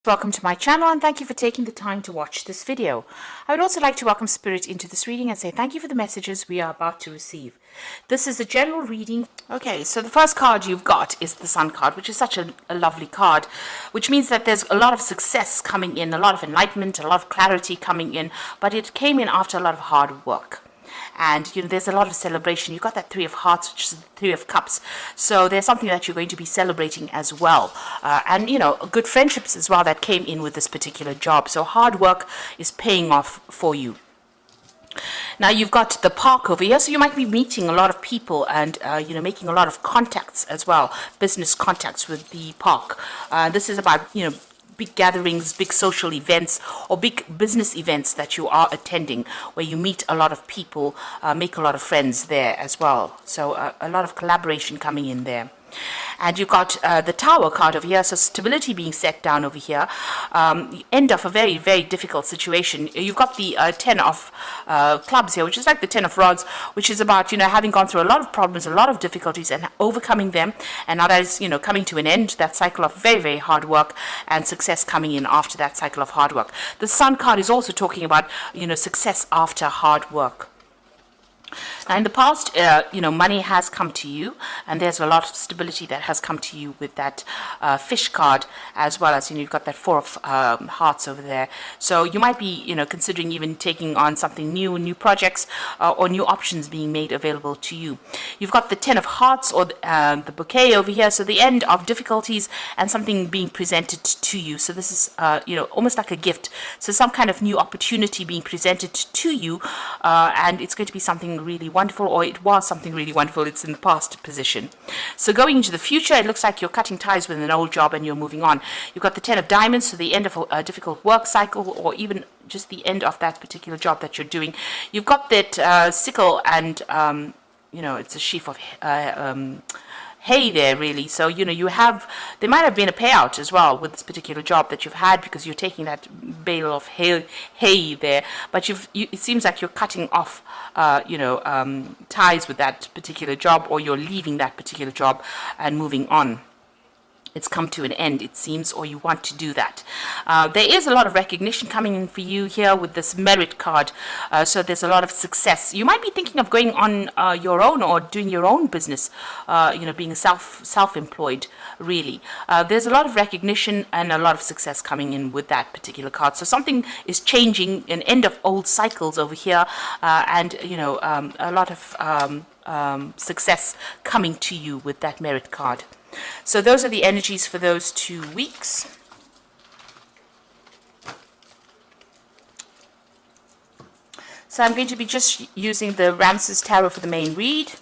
Welcome to my channel and thank you for taking the time to watch this video. I would also like to welcome Spirit into this reading and say thank you for the messages we are about to receive. This is a general reading. Okay, so the first card you've got is the Sun card, which is such a lovely card, which means that there's a lot of success coming in, a lot of enlightenment, a lot of clarity coming in, but it came in after a lot of hard work. And there's a lot of celebration. You've got that Three of Hearts, which is the Three of Cups. So there's something that you're going to be celebrating as well. And good friendships as well that came in with this particular job. So hard work is paying off for you. Now you've got the park over here, so you might be meeting a lot of people and making a lot of contacts as well, business contacts with the park. This is about big gatherings, big social events, or big business events that you are attending, where you meet a lot of people, make a lot of friends there as well. So a lot of collaboration coming in there. And you've got the Tower card over here, so stability being set down over here. End of a very, very difficult situation. You've got the 10 of clubs here, which is like the 10 of rods, which is about, having gone through a lot of problems, a lot of difficulties, and overcoming them. And now that is, coming to an end, that cycle of very, very hard work and success coming in after that cycle of hard work. The Sun card is also talking about, success after hard work. Now in the past, money has come to you, and there's a lot of stability that has come to you with that fish card, as well as, you've got that Four of Hearts over there. So you might be, considering even taking on something new projects or new options being made available to you. You've got the 10 of Hearts or the bouquet over here, so the end of difficulties and something being presented to you. So this is, almost like a gift. So some kind of new opportunity being presented to you, and it's going to be something really wonderful, or it was something really wonderful. It's in the past position. So going into the future, it looks like you're cutting ties with an old job and you're moving on. You've got the 10 of Diamonds, so the end of a difficult work cycle, or even just the end of that particular job that you're doing. You've got that sickle and it's a sheaf of hay there, really. So there might have been a payout as well with this particular job that you've had, because you're taking that bale of hay there, but it seems like you're cutting off ties with that particular job, or you're leaving that particular job and moving on. It's come to an end, it seems, or you want to do that. There is a lot of recognition coming in for you here with this Merit card. So there's a lot of success. You might be thinking of going on your own, or doing your own business, being self-employed, really. There's a lot of recognition and a lot of success coming in with that particular card. So something is changing, an end of old cycles over here, and a lot of success coming to you with that Merit card. So those are the energies for those 2 weeks. So I'm going to be just using the Ramses Tarot for the main read.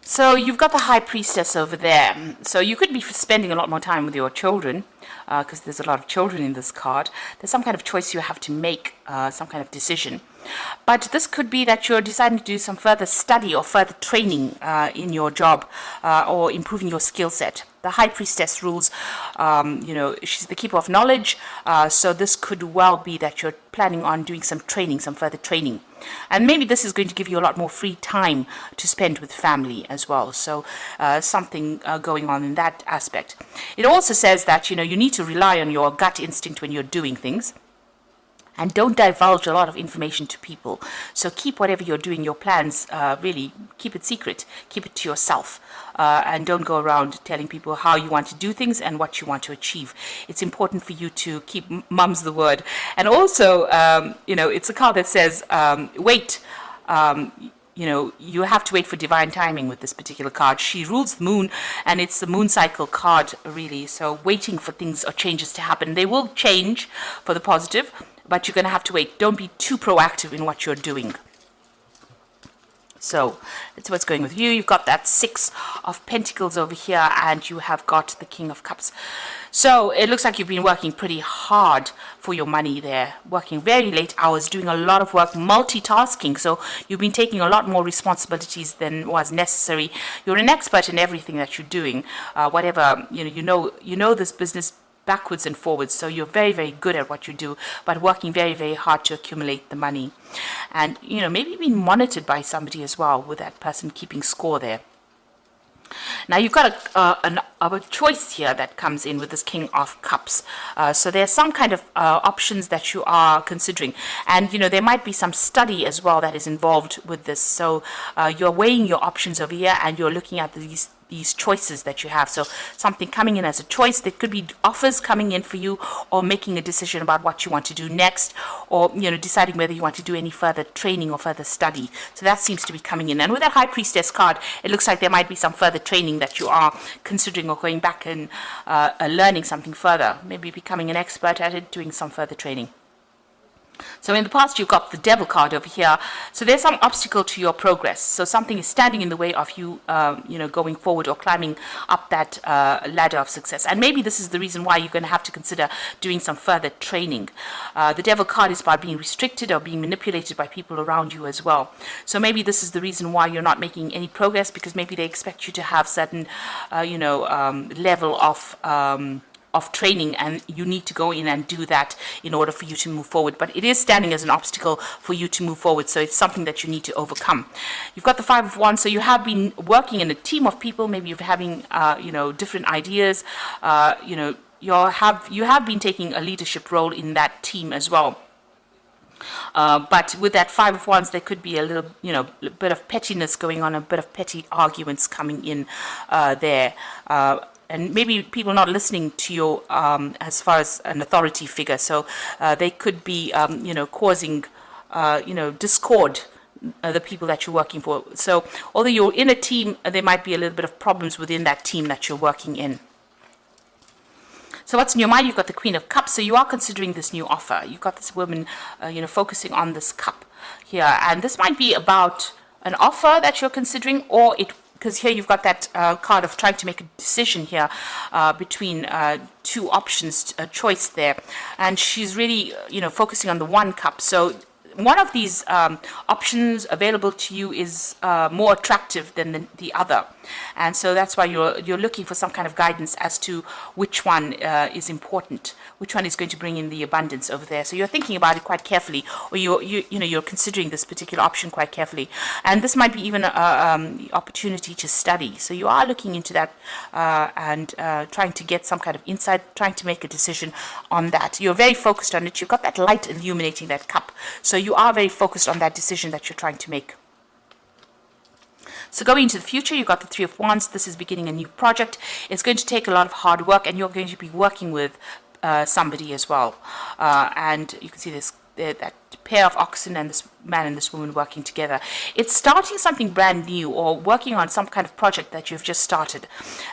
So you've got the High Priestess over there. So you could be spending a lot more time with your children, because there's a lot of children in this card. There's some kind of choice you have to make, some kind of decision. But this could be that you're deciding to do some further study or further training in your job, or improving your skill set. The High Priestess rules, she's the keeper of knowledge, so this could well be that you're planning on doing some training, some further training. And maybe this is going to give you a lot more free time to spend with family as well. So something going on in that aspect. It also says that, you need to rely on your gut instinct when you're doing things. And don't divulge a lot of information to people. So keep whatever you're doing, your plans, really keep it secret. Keep it to yourself. And don't go around telling people how you want to do things and what you want to achieve. It's important for you to keep mum's the word. And also, it's a card that says, wait. You have to wait for divine timing with this particular card. She rules the moon, and it's the moon cycle card, really. So waiting for things or changes to happen. They will change for the positive, but you're going to have to wait. Don't be too proactive in what you're doing. So that's what's going with you. You've got that 6 of Pentacles over here, and you have got the King of Cups. So it looks like you've been working pretty hard for your money there, working very late hours, doing a lot of work, multitasking. So you've been taking a lot more responsibilities than was necessary. You're an expert in everything that you're doing, whatever, you know this business backwards and forwards, so you're very, very good at what you do, but working very, very hard to accumulate the money. And maybe being monitored by somebody as well, with that person keeping score there. Now you've got a choice here that comes in with this King of Cups. So there's some kind of options that you are considering, and there might be some study as well that is involved with this. So you're weighing your options over here, and you're looking at these choices that you have. So something coming in as a choice, there could be offers coming in for you, or making a decision about what you want to do next, or deciding whether you want to do any further training or further study. So that seems to be coming in. And with that High Priestess card, it looks like there might be some further training that you are considering, or going back and learning something further, maybe becoming an expert at it, doing some further training. So in the past, you've got the Devil card over here. So there's some obstacle to your progress. So something is standing in the way of you, going forward or climbing up that ladder of success. And maybe this is the reason why you're going to have to consider doing some further training. The Devil card is about being restricted or being manipulated by people around you as well. So maybe this is the reason why you're not making any progress, because maybe they expect you to have certain, level of training, and you need to go in and do that in order for you to move forward. But it is standing as an obstacle for you to move forward, so it's something that you need to overcome. You've got the 5 of Wands, so you have been working in a team of people. Maybe you're having different ideas. You have been taking a leadership role in that team as well. But with that 5 of Wands, there could be a little, bit of pettiness going on, a bit of petty arguments coming in there. And maybe people not listening to you as far as an authority figure. So they could be, causing, discord, the people that you're working for. So although you're in a team, there might be a little bit of problems within that team that you're working in. So what's in your mind? You've got the Queen of Cups. So you are considering this new offer. You've got this woman, focusing on this cup here. And this might be about an offer that you're considering, or because here you've got that card of trying to make a decision here between 2 options, a choice there. And she's really, focusing on the 1 cup. So one of these options available to you is more attractive than the other. And so that's why you're looking for some kind of guidance as to which one is important, which one is going to bring in the abundance over there. So you're thinking about it quite carefully, or you're considering this particular option quite carefully. And this might be even an opportunity to study. So you are looking into that and trying to get some kind of insight, trying to make a decision on that. You're very focused on it. You've got that light illuminating that cup. So you are very focused on that decision that you're trying to make. So going into the future, you've got the 3 of Wands. This is beginning a new project. It's going to take a lot of hard work, and you're going to be working with somebody as well. And you can see this that pair of oxen and this man and this woman working together. It's starting something brand new, or working on some kind of project that you've just started.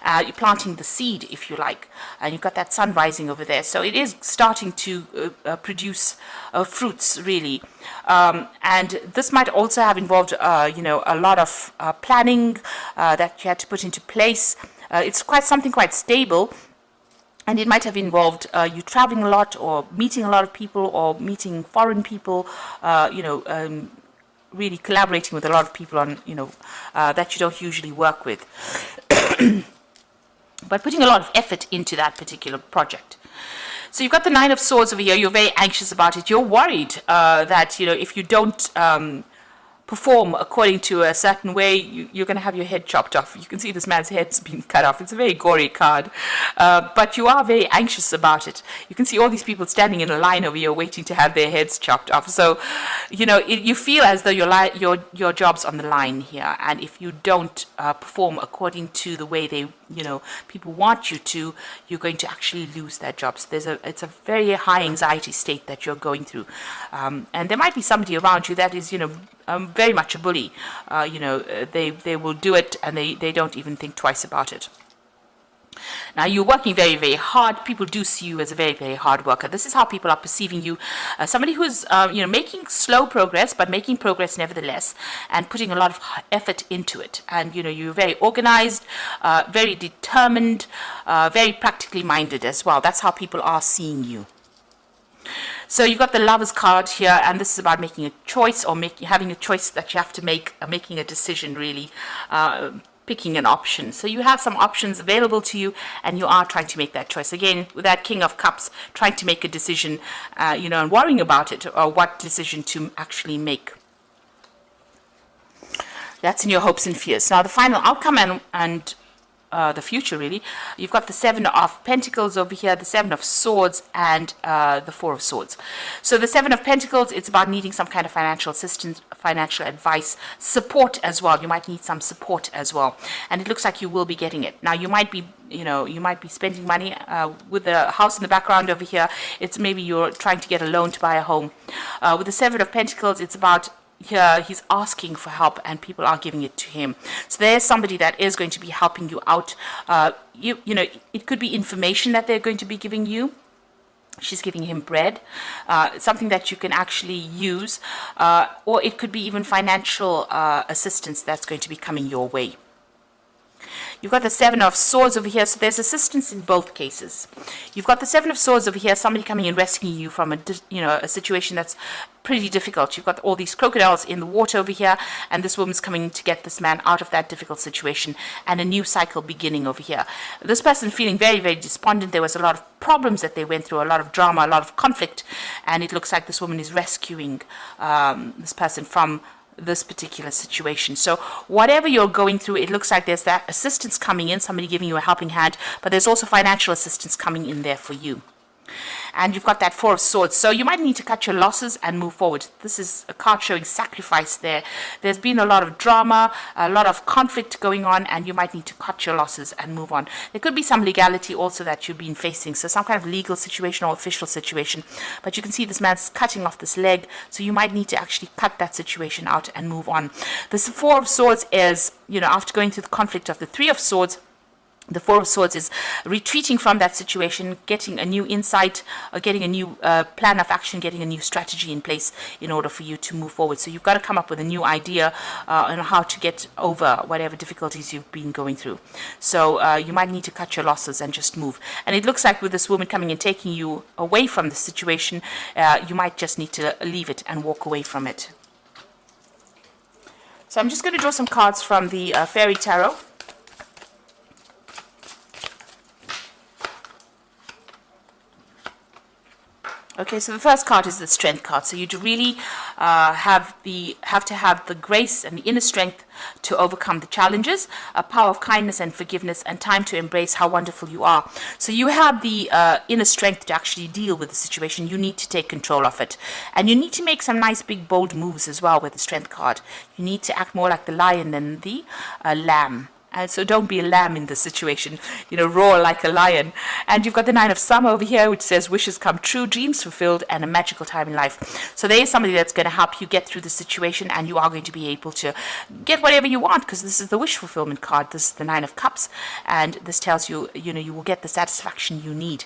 You're planting the seed, if you like, and you've got that sun rising over there. So it is starting to produce fruits, really. And this might also have involved, a lot of planning that you had to put into place. It's something quite stable. And it might have involved you traveling a lot, or meeting a lot of people, or meeting foreign people, really collaborating with a lot of people on, that you don't usually work with. But putting a lot of effort into that particular project. So you've got the 9 of Swords over here. You're very anxious about it. You're worried that, if you don't perform according to a certain way, you're going to have your head chopped off. You can see this man's head's been cut off. It's a very gory card, but you are very anxious about it. You can see all these people standing in a line over here waiting to have their heads chopped off. So, you feel as though your job's on the line here, and if you don't perform according to the way they, people want you to, you're going to actually lose that job. So it's a very high anxiety state that you're going through, and there might be somebody around you that is, very much a bully. They will do it, and they don't even think twice about it. Now, you're working very, very hard. People do see you as a very, very hard worker. This is how people are perceiving you. Somebody who's, making slow progress, but making progress nevertheless, and putting a lot of effort into it. And, you're very organized, very determined, very practically minded as well. That's how people are seeing you. So you've got the Lovers card here, and this is about making a choice, or having a choice that you have to make, making a decision, really. Picking an option. So you have some options available to you, and you are trying to make that choice. Again, with that King of Cups, trying to make a decision, and worrying about it, or what decision to actually make. That's in your hopes and fears. Now, the final outcome and the future, really. You've got the Seven of Pentacles over here, the Seven of Swords, and the Four of Swords. So the Seven of Pentacles, it's about needing some kind of financial assistance, financial advice, support as well. You might need some support as well, and it looks like you will be getting it. Now, you might be spending money with the house in the background over here. It's maybe you're trying to get a loan to buy a home. With the Seven of Pentacles, it's about here he's asking for help, and people are giving it to him. So there's somebody that is going to be helping you out. It could be information that they're going to be giving you. She's giving him bread, something that you can actually use, or it could be even financial assistance that's going to be coming your way. You've got the Seven of Swords over here, so there's assistance in both cases. You've got the Seven of Swords over here, somebody coming and rescuing you from a situation that's pretty difficult. You've got all these crocodiles in the water over here, and this woman's coming to get this man out of that difficult situation, and a new cycle beginning over here. This person feeling very, very despondent. There was a lot of problems that they went through, a lot of drama, a lot of conflict, and it looks like this woman is rescuing this person from this particular situation. So whatever you're going through, it looks like there's that assistance coming in, somebody giving you a helping hand, but there's also financial assistance coming in there for you. And you've got that Four of Swords. So you might need to cut your losses and move forward. This is a card showing sacrifice there. There's been a lot of drama, a lot of conflict going on, and you might need to cut your losses and move on. There could be some legality also that you've been facing. So some kind of legal situation or official situation. But you can see this man's cutting off this leg. So you might need to actually cut that situation out and move on. This Four of Swords is, after going through the conflict of the Three of Swords, the Four of Swords is retreating from that situation, getting a new insight, or getting a new plan of action, getting a new strategy in place in order for you to move forward. So you've got to come up with a new idea on how to get over whatever difficulties you've been going through. So you might need to cut your losses and just move. And it looks like with this woman coming and taking you away from the situation, you might just need to leave it and walk away from it. So I'm just going to draw some cards from the Fairy Tarot. Okay, so the first card is the Strength card. So you really have to have the grace and the inner strength to overcome the challenges, a power of kindness and forgiveness, and time to embrace how wonderful you are. So you have the inner strength to actually deal with the situation. You need to take control of it. And you need to make some nice, big, bold moves as well with the Strength card. You need to act more like the lion than the lamb. And so don't be a lamb in this situation, roar like a lion. And you've got the Nine of Summer over here, which says wishes come true, dreams fulfilled, and a magical time in life. So there is somebody that's going to help you get through the situation, and you are going to be able to get whatever you want, because this is the wish fulfillment card. This is the Nine of Cups, and this tells you, you will get the satisfaction you need.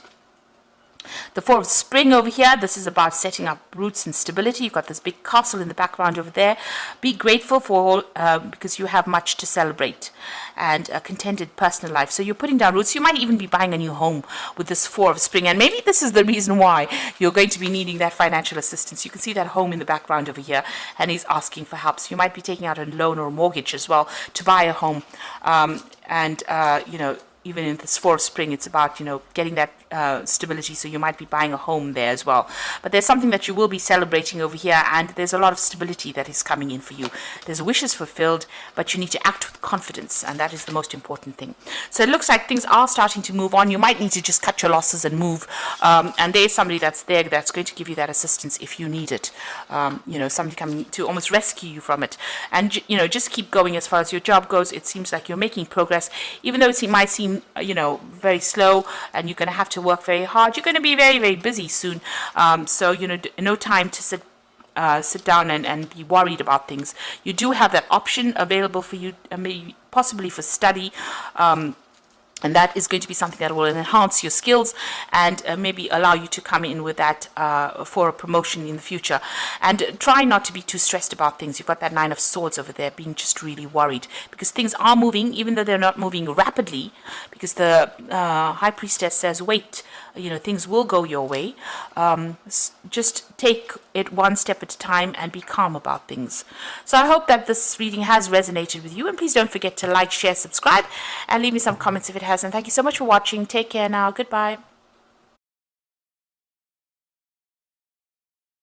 The Four of Spring over here, this is about setting up roots and stability. You've got this big castle in the background over there. Be grateful for all, because you have much to celebrate, and a contented personal life. So you're putting down roots. You might even be buying a new home with this Four of Spring, and maybe this is the reason why you're going to be needing that financial assistance. You can see that home in the background over here, and he's asking for help. So you might be taking out a loan or a mortgage as well to buy a home, even in this Four of Spring, it's about, getting that stability, so you might be buying a home there as well. But there's something that you will be celebrating over here, and there's a lot of stability that is coming in for you. There's wishes fulfilled, but you need to act with confidence, and that is the most important thing. So it looks like things are starting to move on. You might need to just cut your losses and move, and there's somebody that's there that's going to give you that assistance if you need it. Somebody coming to almost rescue you from it. And, just keep going as far as your job goes. It seems like you're making progress, even though it might seem very slow, and you're going to have to work very hard. You're going to be very, very busy soon. So, no time to sit down and be worried about things. You do have that option available for you, maybe possibly for study. And that is going to be something that will enhance your skills and maybe allow you to come in with that for a promotion in the future. And try not to be too stressed about things. You've got that Nine of Swords over there, being just really worried, because things are moving, even though they're not moving rapidly, because the High Priestess says, wait, things will go your way. Just take it one step at a time and be calm about things. So I hope that this reading has resonated with you, and please don't forget to like, share, subscribe, and leave me some comments if it has. And thank you so much for watching. Take care now. Goodbye.